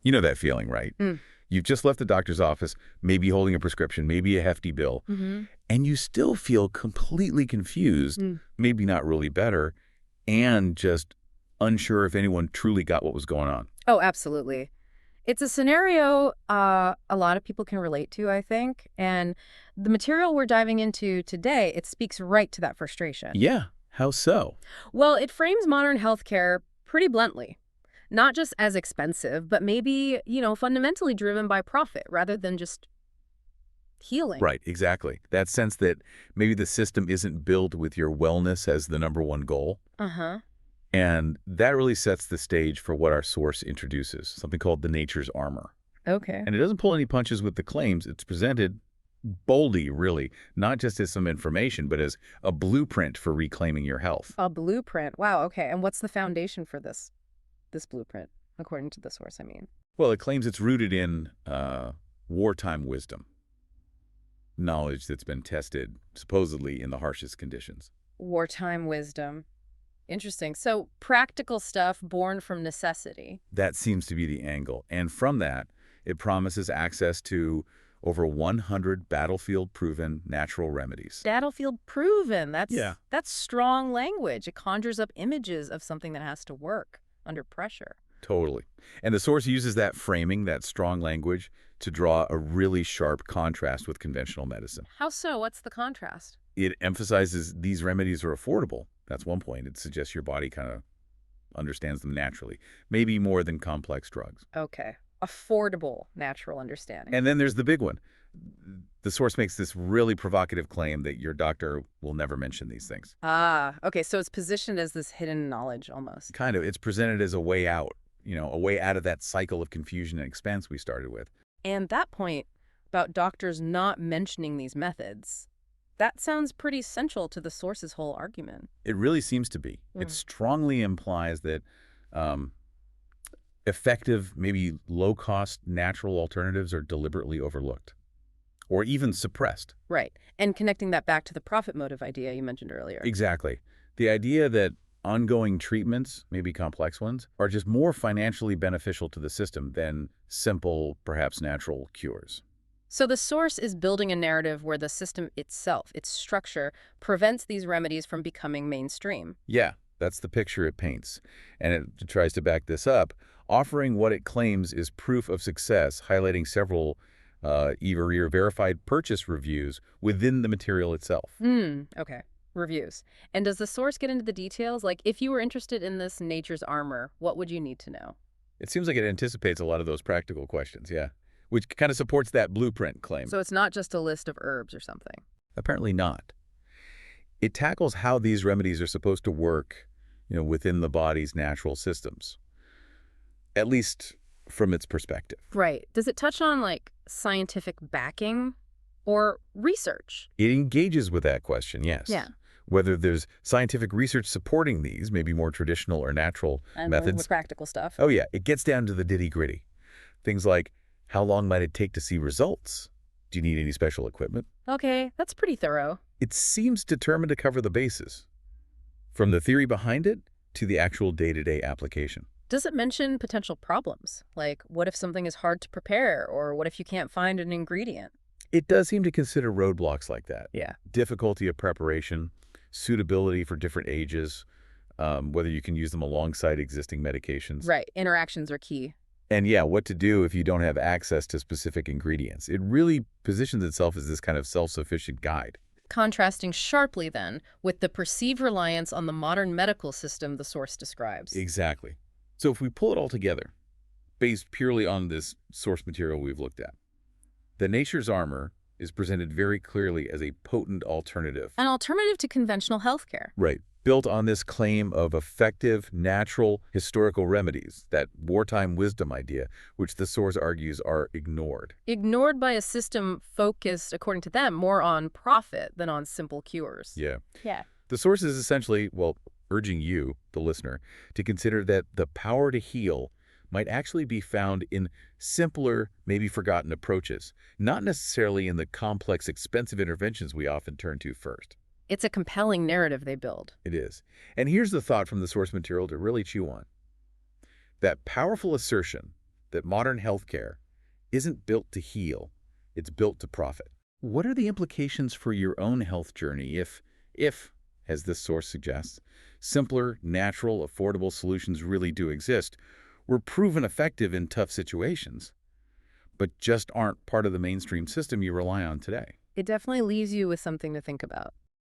You know that feeling, right? Mm. You've just left the doctor's office, maybe holding a prescription, maybe a hefty bill, and you still feel completely confused, Mm. maybe not really better, and just unsure if anyone truly got what was going on. Oh, absolutely. It's a scenario a lot of people can relate to, I think. And the material we're diving into today, it speaks right to that frustration. Yeah, how so? Well, it frames modern healthcare pretty bluntly. Not just as expensive, but maybe, fundamentally driven by profit rather than just healing. Right, exactly. That sense that maybe the system isn't built with your wellness as the #1 goal. Uh-huh. And that really sets the stage for what our source introduces, something called the nature's armor. Okay. And it doesn't pull any punches with the claims. It's presented boldly, really, not just as some information, but as a blueprint for reclaiming your health. A blueprint. Wow, okay. And what's the foundation for this blueprint, according to the source, I mean? Well, it claims it's rooted in wartime wisdom, knowledge that's been tested, supposedly, in the harshest conditions. Wartime wisdom. Interesting. So practical stuff born from necessity. That seems to be the angle. And from that, it promises access to over 100 battlefield-proven natural remedies. Battlefield proven. Yeah. That's strong language. It conjures up images of something that has to work under pressure. Totally. And the source uses that framing, that strong language, to draw a really sharp contrast with conventional medicine. How so? What's the contrast? It emphasizes these remedies are affordable. That's one point. It suggests your body kind of understands them naturally, maybe more than complex drugs. Okay. Affordable natural understanding. And then there's the big one. The source makes this really provocative claim that your doctor will never mention these things. Okay. So it's positioned as this hidden knowledge almost. Kind of. It's presented as a way out, a way out of that cycle of confusion and expense we started with. And that point about doctors not mentioning these methods, that sounds pretty central to the source's whole argument. It really seems to be. It strongly implies that effective, maybe low-cost natural alternatives are deliberately overlooked or even suppressed. Right. And connecting that back to the profit motive idea you mentioned earlier. Exactly. The idea that ongoing treatments, maybe complex ones, are just more financially beneficial to the system than simple, perhaps natural cures. So the source is building a narrative where the system itself, its structure, prevents these remedies from becoming mainstream. Yeah, that's the picture it paints. And it tries to back this up, offering what it claims is proof of success, highlighting several either verified purchase reviews within the material itself. Okay. Reviews. And does the source get into the details? Like, if you were interested in this nature's armor, what would you need to know? It seems like it anticipates a lot of those practical questions, yeah, which kind of supports that blueprint claim. So it's not just a list of herbs or something. Apparently not. It tackles how these remedies are supposed to work, within the body's natural systems, at least from its perspective. Right. Does it touch on, scientific backing or research? It engages with that question, yes. Yeah. Whether there's scientific research supporting these, maybe more traditional or natural methods. With practical stuff. Oh, yeah. It gets down to the nitty-gritty. Things like, how long might it take to see results? Do you need any special equipment? Okay, that's pretty thorough. It seems determined to cover the bases, from the theory behind it to the actual day-to-day application. Does it mention potential problems? Like, what if something is hard to prepare, or what if you can't find an ingredient? It does seem to consider roadblocks like that. Yeah. Difficulty of preparation, suitability for different ages, whether you can use them alongside existing medications. Right. Interactions are key. And yeah, what to do if you don't have access to specific ingredients. It really positions itself as this kind of self-sufficient guide. Contrasting sharply, then, with the perceived reliance on the modern medical system the source describes. Exactly. So if we pull it all together, based purely on this source material we've looked at, the nature's armor is presented very clearly as a potent alternative. An alternative to conventional healthcare. Right. Built on this claim of effective, natural, historical remedies, that wartime wisdom idea, which the source argues are ignored. Ignored by a system focused, according to them, more on profit than on simple cures. Yeah. Yeah. The source is essentially, urging you, the listener, to consider that the power to heal might actually be found in simpler, maybe forgotten approaches, not necessarily in the complex, expensive interventions we often turn to first. It's a compelling narrative they build. It is. And here's the thought from the source material to really chew on. That powerful assertion that modern healthcare isn't built to heal, it's built to profit. What are the implications for your own health journey if, as this source suggests, simpler, natural, affordable solutions really do exist, were proven effective in tough situations, but just aren't part of the mainstream system you rely on today? It definitely leaves you with something to think about.